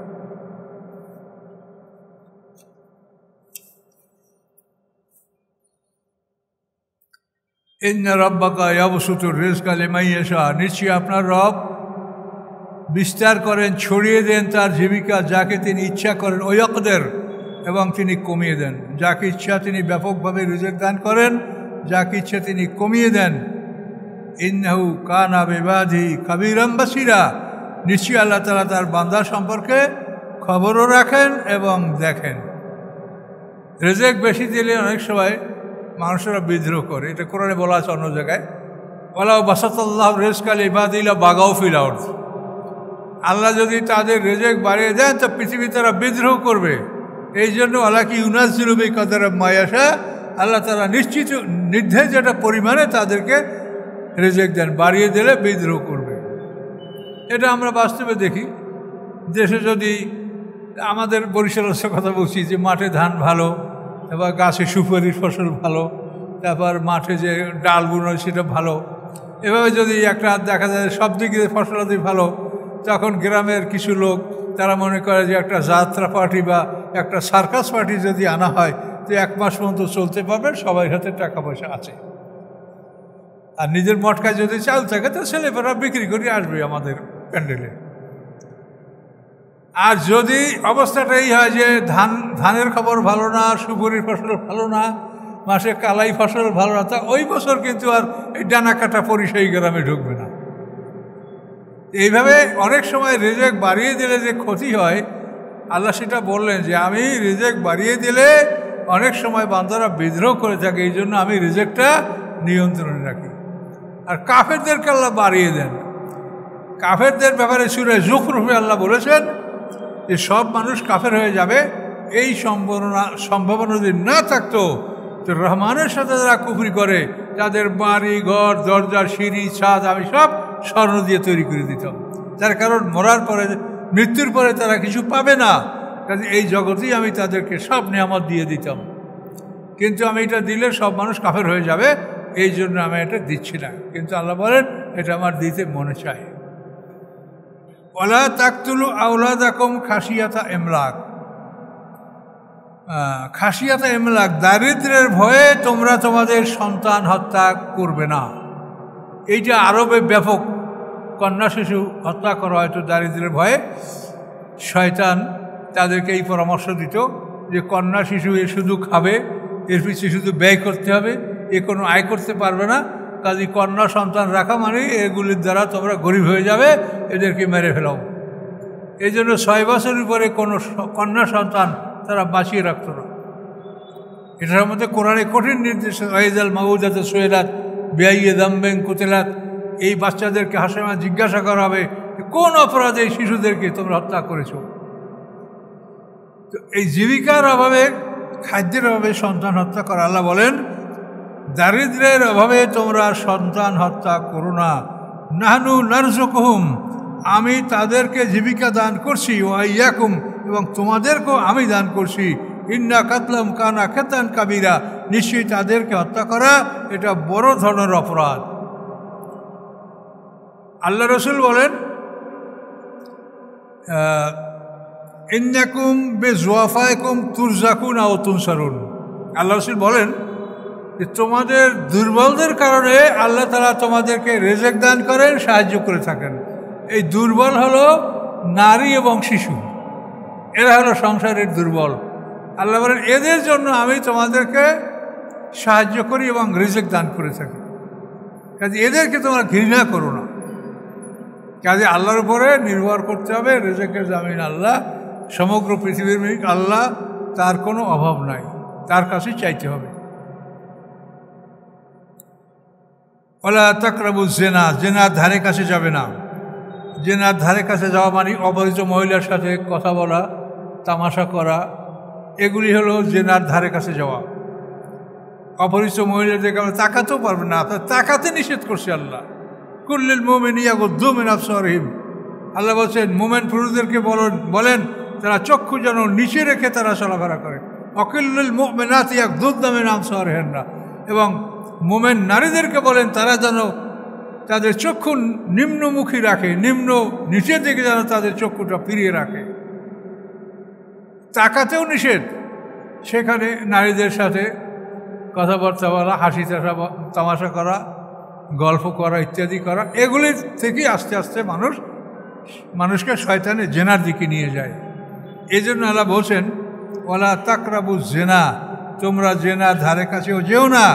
ইন্না রাব্বাকা ইয়াবসুতুর রিজকা লিমান ইয়াশা, নিশ্চয়ই আপনার রব বিস্তার করেন, ছড়িয়ে দেন তার জীবিকা যাকে তিনি ইচ্ছা করেন, ওয়াকদের, এবং তিনি কমিয়ে দেন। যাকে ইচ্ছা তিনি ব্যাপকভাবে রিজক দান করেন, যাকে ইচ্ছা তিনি কমিয়ে দেন। ইন্নাহু কানা বিবাদিহি খাবীরাম বাসীরা, নিশ্চয়ই আল্লাহ তাআলা তার বান্দা সম্পর্কে খবরও রাখেন এবং দেখেন। রিজক বেশি দিলে অনেক সময় মানুষেরা বিদ্রোহ করে, এটা কোরআনে বলা আছে অন্য জায়গায়, ওয়ালাউ বাসাতাল্লাহু রিজকা লিইবাদিহি লাবাগাউ ফিল আরদ, আল্লাহ যদি তাদের রিজক বাড়িয়ে দেন তো পৃথিবী তারা বিদ্রোহ করবে। এই জন্য আল্লাহকে ইউনাজ্জিলু বিকাদারি মা ইয়াশা, আল্লাহ তারা নিশ্চিত নির্ধারিত যেটা পরিমাণে তাদেরকে রিজক দেন, বাড়িয়ে দিলে বিদ্রোহ করবে। এটা আমরা বাস্তবে দেখি। দেশে যদি আমাদের বরিশালের কথা বলছি যে মাঠে ধান ভালো, তারপর গাছে সুপারির ফসল ভালো, তারপর মাঠে যে ডাল বুনো সেটা ভালো, এভাবে যদি একটা দেখা যায় সব দিক দিয়ে ফসলাদি ভালো, তখন গ্রামের কিছু লোক তারা মনে করে যে একটা যাত্রা পার্টি বা একটা সার্কাস পার্টি যদি আনা হয় তো 1 মাস পর্যন্ত চলতে পারবে, সবাই হাতে টাকা পয়সা আছে। আর নিজের মটকায় যদি চাল থাকে তো ছেলেপেরা বিক্রি করে আসবে আমাদের প্যান্ডেলে। আর যদি অবস্থাটা এই হয় যে ধানের খবর ভালো না, সুপুরির ফসল ভালো না, মাসে কালাই ফসল ভালো না, তা ওই বছর কিন্তু আর এই ডানা কাটা পরিষেই গ্রামে ঢুকবে না। এইভাবে অনেক সময় রিজক বাড়িয়ে দিলে যে ক্ষতি হয় আল্লাহ সেটা বললেন যে আমি রিজেক বাড়িয়ে দিলে অনেক সময় বান্দারা বিদ্রোহ করে থাকে, এই জন্য আমি রিজেকটা নিয়ন্ত্রণে রাখি। আর কাফেরদেরকে আল্লাহ বাড়িয়ে দেন। কাফেরদের ব্যাপারে সূরা যুখরুফে আল্লাহ বলেছেন যে সব মানুষ কাফের হয়ে যাবে। এই সম্ভাবনা যদি না থাকতো তো রহমানের সাথে যারা কুফরি করে তাদের বাড়ি ঘর দরজা সিঁড়ি ছাদ আমি সব স্বর্ণ দিয়ে তৈরি করে দিতাম। যার কারণ মরার পরে মৃত্যুর পরে তারা কিছু পাবে না, কাজে এই জগতেই আমি তাদেরকে সব নিয়ামত দিয়ে দিতাম। কিন্তু আমি এটা দিলে সব মানুষ কাফের হয়ে যাবে, এই জন্য আমি এটা দিচ্ছি না। কিন্তু আল্লাহ বলেন এটা আমার দিতে মনে চায়। ওয়ালা তাকতুলু আওলাদাকুম খাশিয়াতা ইমলাক। খাশিয়াতা ইমলাক, দারিদ্র্যের ভয়ে তোমরা তোমাদের সন্তান হত্যা করবে না। এইটা আরবে ব্যাপক। কন্যা শিশু হত্যা করা হয়তো দারিদ্র্যের ভয়ে। শয়তান তাদেরকে এই পরামর্শ দিত যে কন্যা শিশু এ শুধু খাবে, এর পিছিয়ে শুধু ব্যয় করতে হবে, এ কোনো আয় করতে পারবে না। কাজে কন্যা সন্তান রাখা মানে এগুলির দ্বারা তোমরা গরিব হয়ে যাবে, এদেরকে মেরে ফেলাও। এই জন্য 6 বছরের পরে কোনো কন্যা সন্তান তারা বাঁচিয়ে রাখত না। এটার মধ্যে কোরআনে কঠিন নির্দেশ, ওয়াইজাল মাউদাতে সুয়েলাত বিআইয়ি যামবিন কুতিলাত। এই বাচ্চাদেরকে হাসেমা জিজ্ঞাসা করা হবে কোন অপরাধে এই শিশুদেরকে তোমরা হত্যা করেছ। তো এই জীবিকার অভাবে, খাদ্যের অভাবে সন্তান হত্যা করা, আল্লাহ বলেন দারিদ্র্যের অভাবে তোমরা সন্তান হত্যা করো না। নাহনু নারযুকুহুম, আমি তাদেরকে জীবিকা দান করছি, ওয়া ইয়াকুম, এবং তোমাদেরকেও আমি দান করছি। ইন্না কাতলাম কানা খেতান কাবিরা, নিশ্চয়ই তাদেরকে হত্যা করা এটা বড় ধরনের অপরাধ। আল্লাহ রসুল বলেন ইন্নাকুম বিজওয়াফাইকুম তুরজাকুন আও তুনসারুন। আল্লাহ রসুল বলেন যে তোমাদের দুর্বলদের কারণে আল্লাহ তাআলা তোমাদেরকে রিজিক দান করেন, সাহায্য করে থাকেন। এই দুর্বল হলো নারী এবং শিশু, এরা হলো সংসারের দুর্বল। আল্লাহ বলেন এদের জন্য আমি তোমাদেরকে সাহায্য করি এবং রিজিক দান করে থাকি। কাজে এদেরকে তোমরা ঘৃণা করো না। কাজে আল্লাহর উপরে নির্ভর করতে হবে। রিজিকের জামিন আল্লাহ, সমগ্র পৃথিবীর মালিক আল্লাহ, তার কোনো অভাব নাই, তার কাছেই চাইতে হবে। ওয়ালা তাকরাবুজ জিনা, জিনার ধারে কাছে যাবে না। জিনার ধারে কাছে যাওয়া মানে অপরিচিত মহিলার সাথে কথা বলা, তামাশা করা, এগুলি হলো জিনার ধারে কাছে যাওয়া। অপরিচিত মহিলাদেরকে আমরা তাকাতেও পারবে না, আপনার তাকাতে নিষেধ করছে আল্লাহ। কুল্লিল মুমিনিনা ইয়াগুদ্দু মিন আবসারিহিম, আল্লাহ বলছেন মোমেন পুরুষদেরকে বলেন তারা চক্ষু যেন নিচে রেখে তারা চলাফেরা করে। অকুল্লুল মুমিনাতি ইয়াগুদ্দুনা মিন আবসারিহিন্না, এবং মোমেন নারীদেরকে বলেন তারা যেন তাদের চক্ষু নিম্নমুখী রাখে, নিচের দিকে যেন তাদের চক্ষুটা ফিরিয়ে রাখে। তাকাতেও নিষেধ। সেখানে নারীদের সাথে কথাবার্তা বলা, হাসি তামাশা করা, গল্প করা ইত্যাদি করা, এগুলির থেকেই আস্তে আস্তে মানুষকে শয়তানে জেনার দিকে নিয়ে যায়। এই জন্য আল্লাহ বলছেন ওয়ালা তাকরাবুজ জিনা, তোমরা জেনার ধারে কাছেও যেও না।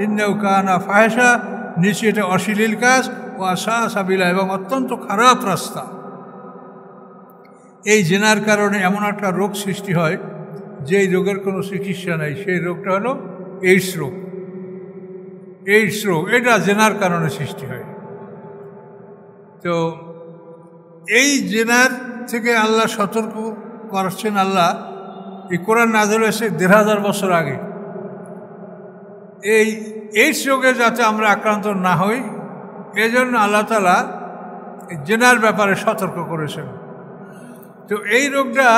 ইন্নাহু কানা ফাহিশা, নিশ্চয়ই এটা অশ্লীল কাজ, ওয়া সা সাবিলা, এবং অত্যন্ত খারাপ রাস্তা। এই জেনার কারণে এমন একটা রোগ সৃষ্টি হয় যেই রোগের কোনো চিকিৎসা নেই। সেই রোগটা হলো এইডস রোগ। এইডস রোগ এটা জেনার কারণে সৃষ্টি হয়। তো এই জেনার থেকে আল্লাহ সতর্ক করছেন। আল্লাহ এই কোরআন নাযিল হয়েছে ১৫০০ বছর আগে। এই এইডস রোগে যাতে আমরা আক্রান্ত না হই, এজন্য আল্লাহ তাআলা জেনার ব্যাপারে সতর্ক করেছেন। তো এই রোগটা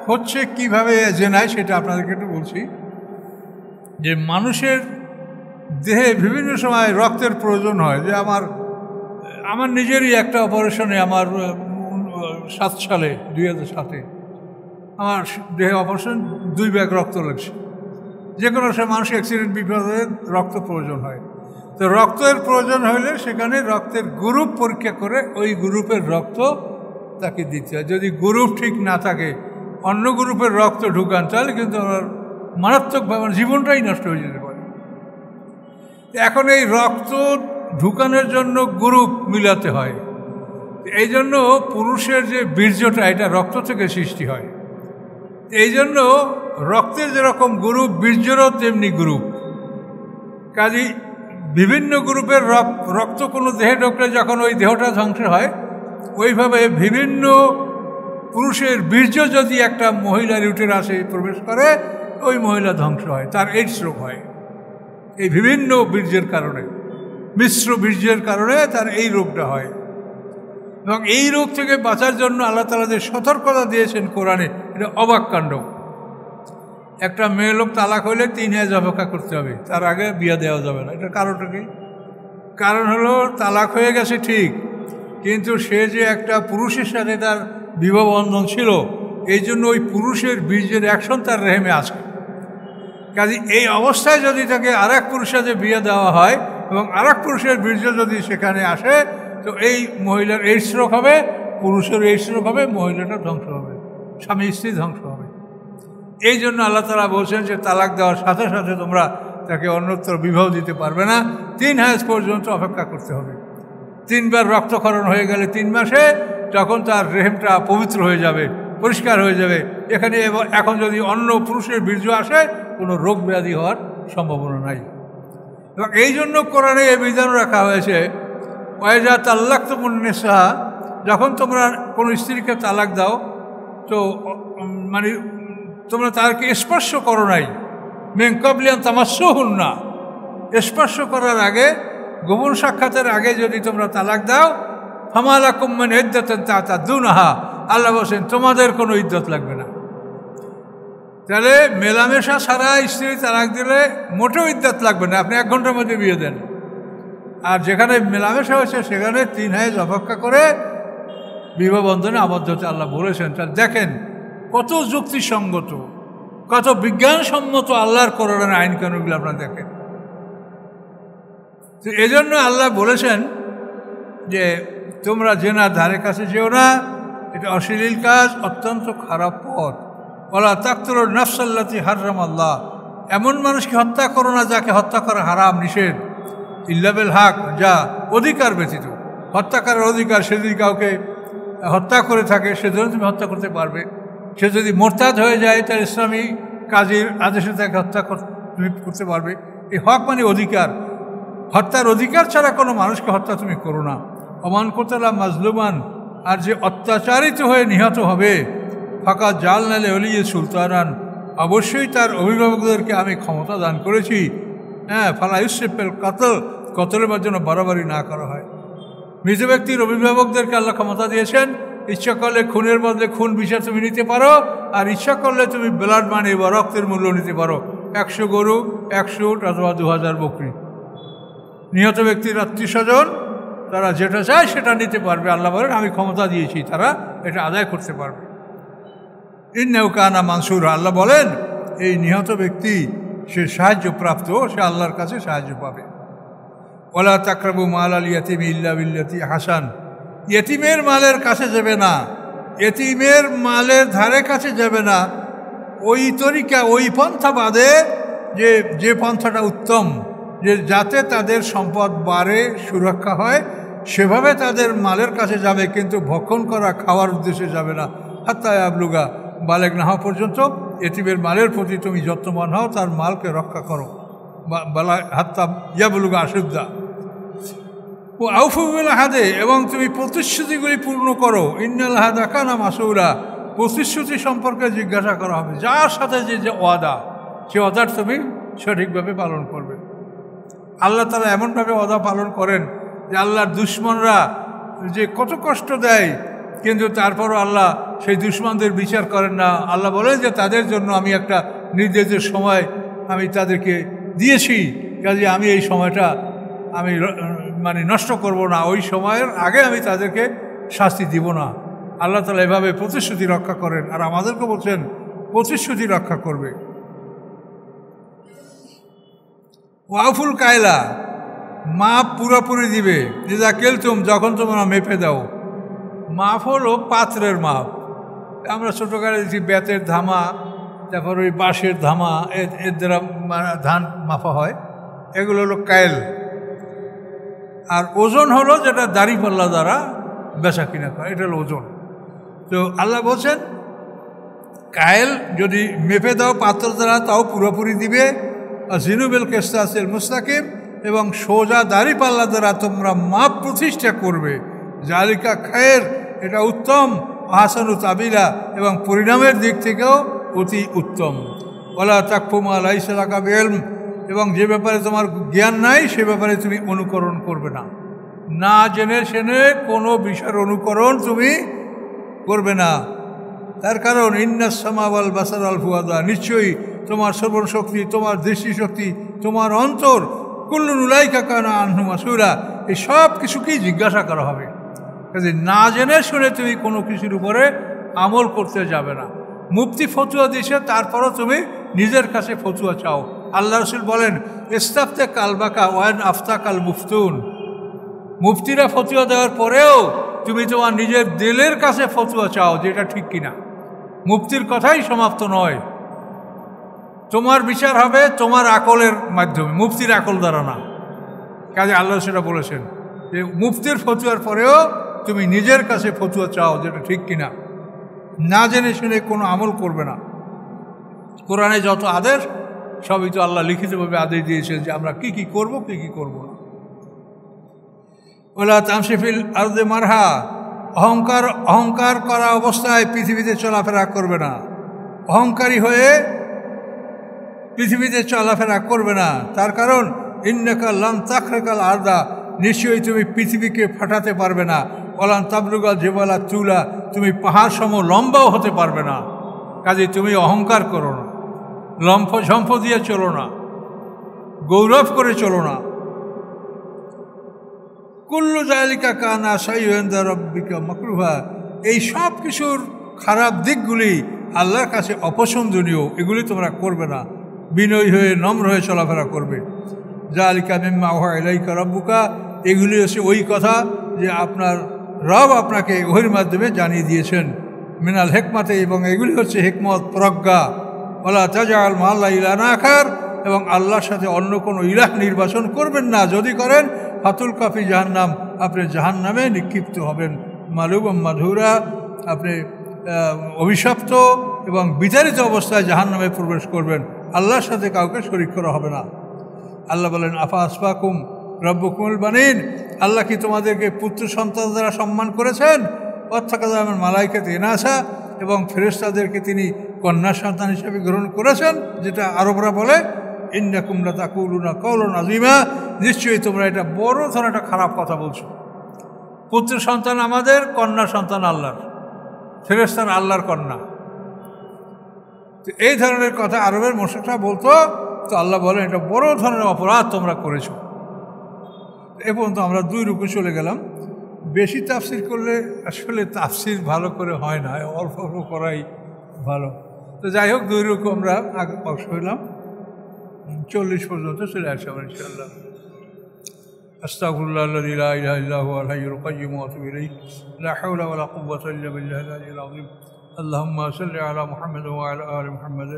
হচ্ছে কিভাবে জেনায়, সেটা আপনাদেরকে একটু বলছি। যে মানুষের দেহে বিভিন্ন সময় রক্তের প্রয়োজন হয়। যে আমার নিজেরই একটা অপারেশনে, আমার 2007 সালে আমার দেহে অপারেশন 2 ব্যাগ রক্ত লাগছে। যে কোনো সময় মানুষের অ্যাক্সিডেন্ট বিপদে রক্ত প্রয়োজন হয়। তো রক্তের প্রয়োজন হলে সেখানে রক্তের গ্রুপ পরীক্ষা করে ওই গ্রুপের রক্ত তাকে দিতে হয়। যদি গ্রুপ ঠিক না থাকে, অন্য গ্রুপের রক্ত ঢুকান, তাহলে কিন্তু আমার মারাত্মকভাবে জীবনটাই নষ্ট হয়ে যেতে পারে। এখন এই রক্ত ঢুকানোর জন্য গ্রুপ মিলাতে হয়। এই জন্য পুরুষের যে বীর্যটা, এটা রক্ত থেকে সৃষ্টি হয়। এই জন্য রক্তের যেরকম গ্রুপ, বীর্যেরও তেমনি গ্রুপ। কাজেই বিভিন্ন গ্রুপের রক্ত কোনো দেহে ঢোকলে যখন ওই দেহটা ধ্বংস হয়, ওইভাবে বিভিন্ন পুরুষের বীর্য যদি একটা মহিলার ইউটেরাসে প্রবেশ করে, ওই মহিলা ধ্বংস হয়, তার এইডস রোগ হয়। এই বিভিন্ন বীর্যের কারণে, মিশ্র বীর্যের কারণে তার এই রোগটা হয়। এবং এই রোগ থেকে বাঁচার জন্য আল্লাহ তাআলা যে সতর্কতা দিয়েছেন কোরআনে, এটা অবাক কাণ্ড। একটা মেয়ে লোক তালাক হইলে 3 হাজ অপেক্ষা করতে হবে, তার আগে বিয়ে দেওয়া যাবে না। এটা কারণটা কি? কারণ হলো তালাক হয়ে গেছে ঠিক, কিন্তু সে যে একটা পুরুষের সাথে তার বিবাহ বন্ধন ছিল, এই জন্য ওই পুরুষের বীর্যের অ্যাকশন তার রেহেমে আছে। কাজে এই অবস্থায় যদি তাকে আর এক পুরুষের সাথে বিয়ে দেওয়া হয় এবং আর এক পুরুষের বীর্য যদি সেখানে আসে, তো এই মহিলার এইডস রোগ হবে, পুরুষের এইডস রোগ হবে, মহিলাটা ধ্বংস হবে, স্বামী স্ত্রী ধ্বংস হবে। এই জন্য আল্লাহ তাআলা বলছেন যে তালাক দেওয়ার সাথে সাথে তোমরা তাকে অন্যত্র বিবাহ দিতে পারবে না, 3 হাজ পর্যন্ত অপেক্ষা করতে হবে। 3 বার রক্তক্ষরণ হয়ে গেলে 3 মাসে তখন তার রেহেমটা পবিত্র হয়ে যাবে, পরিষ্কার হয়ে যাবে। এখানে এখন যদি অন্য পুরুষের বীর্য আসে, কোনো রোগ ব্যাধি হওয়ার সম্ভাবনা নাই। এবং এই জন্য কোরআনে এই বিধান রাখা হয়েছে, ওয়াইজা তাল্লাকতুমুন নিসা, যখন তোমরা কোনো স্ত্রীকে তালাক দাও, তো মানে তোমরা তাকে স্পর্শ করো নাই, মিন ক্বাবলি আন তামাসসুহুন্না, স্পর্শ করার আগে, গোপন সাক্ষাতের আগে যদি তোমরা তালাক দাও, ফামা লাকুম মিন ইদ্দাতিন তা'তাদুনাহা, আল্লাহ বলছেন তোমাদের কোনো ইদ্যত লাগবে না। তাহলে মেলামেশা ছাড়া স্ত্রী তালাক দিলে মোটেও ইদ্যত লাগবে না, আপনি 1 ঘন্টার মধ্যে বিয়ে দেন। আর যেখানে মেলামেশা হয়েছে সেখানে 3 হাজ অপেক্ষা করে বিবাহ বন্ধনে আবদ্ধ হতে আল্লাহ বলেছেন। তা দেখেন কত যুক্তিসঙ্গত, কত বিজ্ঞানসম্মত আল্লাহর কোরআনের আইন কানুনগুলো আপনারা দেখেন। তো এজন্য আল্লাহ বলেছেন যে তোমরা জেনার ধারে কাছে যেও না, এটা অশ্লীল কাজ, অত্যন্ত খারাপ পথ। ওয়ালা তাকতুলুন নাফসাল্লাতী হাররামাল্লাহ, এমন মানুষকে হত্যা করো না যাকে হত্যা করা হারাম, নিষেধ। ইল্লা বিল হক, যা অধিকার ব্যতীত, হত্যা করার অধিকার। সে যদি কাউকে হত্যা করে থাকে সেজন্য তুমি হত্যা করতে পারবে। সে যদি মোরতাদ হয়ে যায়, তার ইসলামী কাজীর আদেশে তাকে হত্যা তুমি করতে পারবে। এই হক মানে অধিকার, হত্যার অধিকার ছাড়া কোনো মানুষকে হত্যা তুমি করো না। অমান কোতালা মাজলুমান, আর যে অত্যাচারিত হয়ে নিহত হবে, ফাঁকা জাল নালে অলিয়ে সুলতানান, অবশ্যই তার অভিভাবকদেরকে আমি ক্ষমতা দান করেছি। হ্যাঁ, ফালা ইউসেফেল কাতল, কতলের জন্য বাড়াবাড়ি না করা হয়। মৃত ব্যক্তির অভিভাবকদেরকে আল্লাহ ক্ষমতা দিয়েছেন, ইচ্ছা করলে খুনের বদলে খুন বিচার তুমি নিতে পারো, আর ইচ্ছা করলে তুমি ব্লাড মানি বা রক্তের মূল্য নিতে পারো, 100 গরু, 100 উট অথবা 2000 বকরি। নিহত ব্যক্তির আত্মীয় স্বজন তারা যেটা চায় সেটা নিতে পারবে। আল্লাহ বলেন আমি ক্ষমতা দিয়েছি, তারা এটা আদায় করতে পারবে। ইন্নাহু কানা মানসুরা, আল্লাহ বলেন এই নিহত ব্যক্তি সে সাহায্যপ্রাপ্ত, সে আল্লাহর কাছে সাহায্য পাবে। ওয়ালা তাকরাবু মাল আল ইয়াতিমি ইল্লা বিল্লাতি হাসান, ইয়েতিমের মালের কাছে যাবে না, ইয়েতিমের মালের ধারে কাছে যাবে না ওই তরিকা, ওই পন্থা বাদে যে পন্থাটা উত্তম, যে যাতে তাদের সম্পদ বাড়ে, সুরক্ষা হয়, সেভাবে তাদের মালের কাছে যাবে, কিন্তু ভক্ষণ করা, খাওয়ার উদ্দেশ্যে যাবে না। হাত্তা ইয়াবলুগা, বালেগ না হওয়া পর্যন্ত ইয়েতিমের মালের প্রতি তুমি যত্নবান হও, তার মালকে রক্ষা করো। হাত্তা ইয়াবলুগা আশুদ্দা ও আউফু বিল আহাদে, এবং তুমি প্রতিশ্রুতিগুলি পূর্ণ করো। ইন্নাল আহাদা কানা মাসউলা, প্রতিশ্রুতি সম্পর্কে জিজ্ঞাসা করা হবে। যার সাথে যে ওয়াদা, সে ওয়াদার তুমি সঠিকভাবে পালন করবে। আল্লাহ তাআলা এমনভাবে ওয়াদা পালন করেন যে আল্লাহর দুশমনরা যে কত কষ্ট দেয়, কিন্তু তারপরও আল্লাহ সেই দুশমনদের বিচার করেন না। আল্লাহ বলেন যে তাদের জন্য আমি একটা নির্দিষ্ট সময় আমি তাদেরকে দিয়েছি, কাজে আমি এই সময়টা আমি মানে নষ্ট করব না, ওই সময়ের আগে আমি তাদেরকে শাস্তি দিব না। আল্লাহ তাআলা এভাবে প্রতিশ্রুতি রক্ষা করেন, আর আমাদেরকে বলছেন প্রতিশ্রুতি রক্ষা করবে। ওয়াফুল কায়লা, মাপ পুরোপুরি দিবে। যে যা কেলতুম, যখন তোমরা মেপে দাও। মাপ হলো পাত্রের মাপ। আমরা ছোটোকালে দেখি বেতের ধামা, তারপর ওই বাঁশের ধামা, এর দ্বারা ধান মাপা হয়, এগুলো হলো কায়েল। আর ওজন হলো যেটা দাড়িপাল্লা দ্বারা বেচা কিনা করে, এটা হলো ওজন। তো আল্লাহ বলছেন কায়েল যদি মেপে দাও পাত্র দ্বারা তাও পুরোপুরি দিবে। আর জিনুবেল কেস্তাসেল মুস্তাকিম, এবং সোজা দাড়ি পাল্লা দ্বারা তোমরা মাপ প্রতিষ্ঠা করবে। জালিকা খায়ের, এটা উত্তম। আহসানু তাবিলা, এবং পরিণামের দিক থেকেও অতি উত্তম। ওয়ালা তাকফু মা লাইসা লাকা বিইলম, এবং যে ব্যাপারে তোমার জ্ঞান নাই সে ব্যাপারে তুমি অনুকরণ করবে না। না জেনে শুনে কোনো বিষয়ের অনুকরণ তুমি করবে না। তার কারণ ইন্নাস সামা ওয়াল বাসার আল ফুয়াদা, নিশ্চয়ই তোমার শ্রবণ শক্তি, তোমার দৃষ্টিশক্তি, তোমার অন্তর, কুল্লুন উলাইকা কানা আনহু মাসউলা, এই সব কিছুকেই জিজ্ঞাসা করা হবে। কাজে না জেনে শুনে তুমি কোনো কিছুর উপরে আমল করতে যাবে না। মুফতি ফতুয়া দিয়েছে, তারপরও তুমি নিজের কাছে ফতুয়া চাও। আল্লাহ রসুল বলেন, ইস্তাফতে কালবাকা ওয়ান আফতা কাল মুফতুন, মুফতিরা ফতুয়া দেওয়ার পরেও তুমি তোমার নিজের দিলের কাছে ফতুয়া চাও, যেটা ঠিক কিনা। মুফতির কথাই সমাপ্ত নয়, তোমার বিচার হবে তোমার আকলের মাধ্যমে, মুফতির আকল দ্বারা না। কাজে আল্লাহ সেটা বলেছেন যে মুফতির ফতুয়ার পরেও তুমি নিজের কাছে ফতুয়া চাও, যেটা ঠিক কিনা। না জেনে শুনে কোনো আমল করবে না। কোরআনে যত আদেশ সবই তো আল্লাহ লিখিতভাবে আদেশ দিয়েছেন যে আমরা কি কি করব, কি কি করব না। ওলা তামসিফিল আরদে মারহা, অহংকার করা অবস্থায় পৃথিবীতে চলাফেরা করবে না। অহংকারী হয়ে পৃথিবীতে চলাফেরা করবে না। তার কারণ ইন্নাকা লান তাখরিকাল আরদা, নিশ্চয়ই তুমি পৃথিবীকে ফাটাতে পারবে না। ওলান তাবলুগাল জেবালা তুলা, তুমি পাহাড় সম লম্বাও হতে পারবে না। কাজে তুমি অহংকার করো না, ঝম্প দিয়ে চলো না, গৌরব করে চলো না। কুল্লু জালিকা কানা সাইয়্যিন্দা রাব্বিকা মাকরুহা, এই সব কিছুর খারাপ দিকগুলি আল্লাহর কাছে অপছন্দনীয়, এগুলি তোমরা করবে না। বিনয়ী হয়ে নম্র হয়ে চলাফেরা করবে। জালিকা মিম্মা ওহা ইলাইকা রাব্বুকা, এগুলি হচ্ছে ওই কথা যে আপনার রব আপনাকে ওহির মাধ্যমে জানিয়ে দিয়েছেন। মিনাল হেকমাতে, এবং এগুলি হচ্ছে হেকমত, প্রজ্ঞা। ওয়ালা তাজআল মা'আল্লাহি ইলাহান আখার, এবং আল্লাহর সাথে অন্য কোনো ইলাহ নির্বাচন করবেন না। যদি করেন ফাতুল কাফি জাহান্নাম, আপনি জাহান্নামে নিক্ষিপ্ত হবেন। মালুম মাধুরা, আপনি অভিশপ্ত এবং বিতাড়িত অবস্থায় জাহান্নামে প্রবেশ করবেন। আল্লাহর সাথে কাউকে শরীক করা হবে না। আল্লাহ বলেন, আফা আসফাকুম রব্বুকুমুল বানিন, আল্লাহ কি তোমাদেরকে পুত্র সন্তান দ্বারা সম্মান করেছেন? অর্থাৎ আমার মালাইকাতে ইনাসা, এবং ফেরেশতাদেরকে তিনি কন্যা সন্তান হিসেবে গ্রহণ করেছেন, যেটা আরবরা বলে ইন্নাকুম লাতাকুলুনা কাওলান আযীমা, নিশ্চয়ই তোমরা এটা বড় ধরনের একটা খারাপ কথা বলছো। পুত্র সন্তান আমাদের, কন্যা সন্তান আল্লাহর, ফেরেশতার আল্লাহর কন্যা। তো এই ধরনের কথা আরবের মুশরিকরা বলতো। তো আল্লাহ বলেন এটা বড় ধরনের অপরাধ তোমরা করেছো। এ পর্যন্ত আমরা 2 রুকু চলে গেলাম। বেশি তাফসির করলে আসলে তাফসির ভালো করে হয় না, অল্প অল্প করাই ভালো। তো যাই হোক, 2 রুকু আমরা আগে অংশ হইলাম, 40 পর্যন্ত চলে আসি আমরা ইনশাআল্লাহ। আস্তাগফিরুল্লাহ আল্লাযী লা ইলাহা ইল্লা হুয়াল হাইয়ুল কাইয়্যুম ওয়া আতুবু ইলাইহি, লা হাওলা ওয়া লা কুওয়াতা ইল্লা বিল্লাহিল আলিয়্যিল আযীম। আল্লাহুম্মা সাল্লি আলা মুহাম্মাদ ওয়া আলা আলি মুহাম্মাদ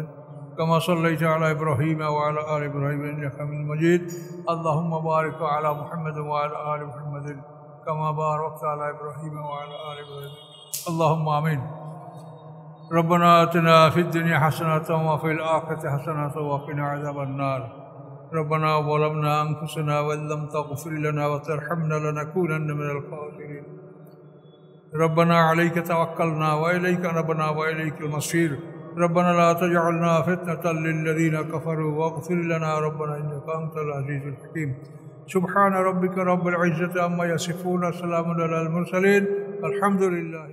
কামা সাল্লাইতা আলা ইব্রাহিম ওয়া আলা আলি ইব্রাহিম ইন্নাকা হামিদুম মাজিদ। আল্লাহুম্মা বারিক আলা মুহাম্মাদ ওয়া আলা আলি মুহাম্মাদ কামা বারাকতা আলা ইব্রাহিম ওয়া আলা আলি ইব্রাহিম। আল্লাহুম্মা আমিন। ربنا آتنا في الدنيا حسنة وفي الآخرة حسنة وقنا عذاب النار. ربنا ظلمنا أنفسنا وإن لم تغفر لنا وترحمنا لنكونن من الخاسرين. ربنا عليك توكلنا وإليك أنبنا وإليك المصير. ربنا لا تجعلنا فتنة للذين كفروا واغفر لنا ربنا إنك أنت العزيز الحكيم. سبحان ربك رب العزة عما يصفون، سلام على المرسلين، الحمد لله.